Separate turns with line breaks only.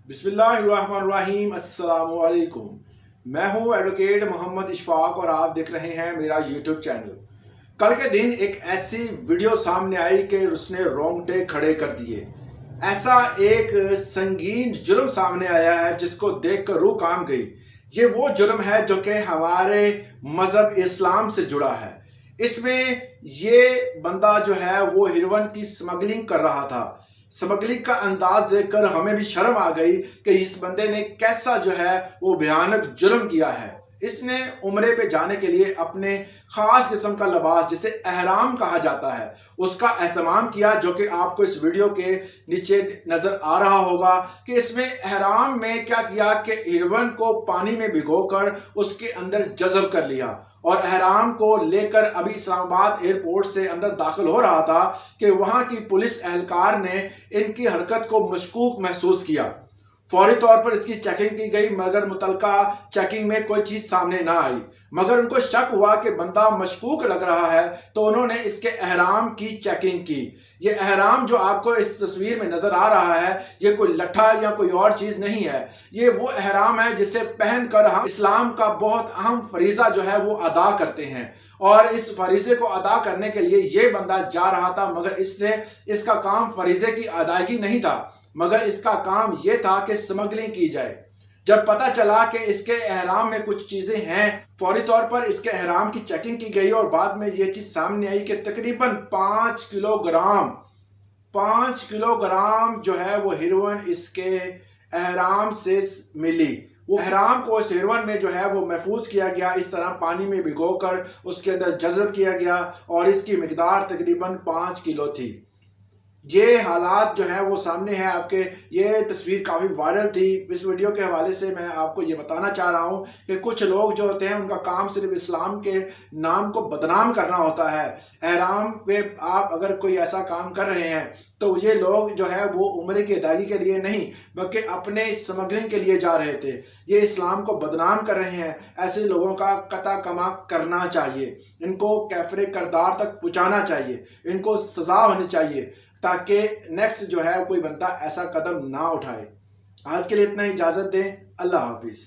बिस्मिल्लाहिर्रहमानिर्रहीम। अस्सलामु अलैकुम। मैं हूं एडवोकेट मोहम्मद इशफाक और आप देख रहे हैं मेरा यूट्यूब चैनल। कल के दिन एक ऐसी वीडियो सामने आई कि उसने रोंगटे खड़े कर दिए। ऐसा एक संगीन जुर्म सामने आया है जिसको देखकर रूह कांप गई। ये वो जुर्म है जो कि हमारे मजहब इस्लाम से जुड़ा है। इसमें ये बंदा जो है वो हेरोइन की स्मगलिंग कर रहा था। स्मगलिंग का अंदाज देखकर हमें भी शर्म आ गई कि इस बंदे ने कैसा जो है वो भयानक जुर्म किया है। इसने उम्रे पे जाने के लिए अपने खास किस्म का लिबास जिसे एहराम कहा जाता है उसका एहतमाम किया, जो कि आपको इस वीडियो के नीचे नजर आ रहा होगा कि इसमें एहराम में क्या किया कि हेरोइन को पानी में भिगोकर उसके अंदर जज़ब कर लिया और एहराम को लेकर अभी इस्लामाबाद एयरपोर्ट से अंदर दाखिल हो रहा था कि वहां की पुलिस एहलकार ने इनकी हरकत को मशकूक महसूस किया। फौरी तौर पर इसकी चेकिंग की गई मगर मुतलका चेकिंग में कोई चीज सामने ना आई। मगर उनको शक हुआ कि बंदा मशकूक लग रहा है तो उन्होंने इसके एहराम की चेकिंग की। ये एहराम जो आपको इस तस्वीर में नजर आ रहा है ये कोई लट्ठा या कोई और चीज नहीं है। ये वो एहराम है जिसे पहनकर हम इस्लाम का बहुत अहम फरीजा जो है वो अदा करते हैं और इस फरीजे को अदा करने के लिए ये बंदा जा रहा था, मगर इसका काम फरीजे की अदायगी नहीं था मगर इसका काम यह था कि स्मगलिंग की जाए। जब पता चला कि इसके एहराम में कुछ चीजें हैं, फौरी तौर पर इसके एहराम की चेकिंग की गई और बाद में यह चीज सामने आई कि तकरीबन 5 किलोग्राम जो है वो हेरोइन इसके एहराम से मिली। वो एहराम को इस हेरोइन में जो है वो महफूज किया गया, इस तरह पानी में भिगोकर उसके अंदर जज़ब किया गया और इसकी मिकदार तकरीबन 5 किलो थी। ये हालात जो है वो सामने है आपके। ये तस्वीर काफ़ी वायरल थी। इस वीडियो के हवाले से मैं आपको ये बताना चाह रहा हूँ कि कुछ लोग जो होते हैं उनका काम सिर्फ इस्लाम के नाम को बदनाम करना होता है। एहराम पे आप अगर कोई ऐसा काम कर रहे हैं तो ये लोग जो है वो उम्रे की अदायगी के लिए नहीं बल्कि अपने स्मगलिंग के लिए जा रहे थे। ये इस्लाम को बदनाम कर रहे हैं। ऐसे लोगों का कता कमा करना चाहिए, इनको कैफरे करदार तक पहुँचाना चाहिए, इनको सज़ा होनी चाहिए ताकि नेक्स्ट जो है कोई बंदा ऐसा कदम ना उठाए। आज के लिए इतना ही, इजाज़त दें। अल्लाह हाफिज़।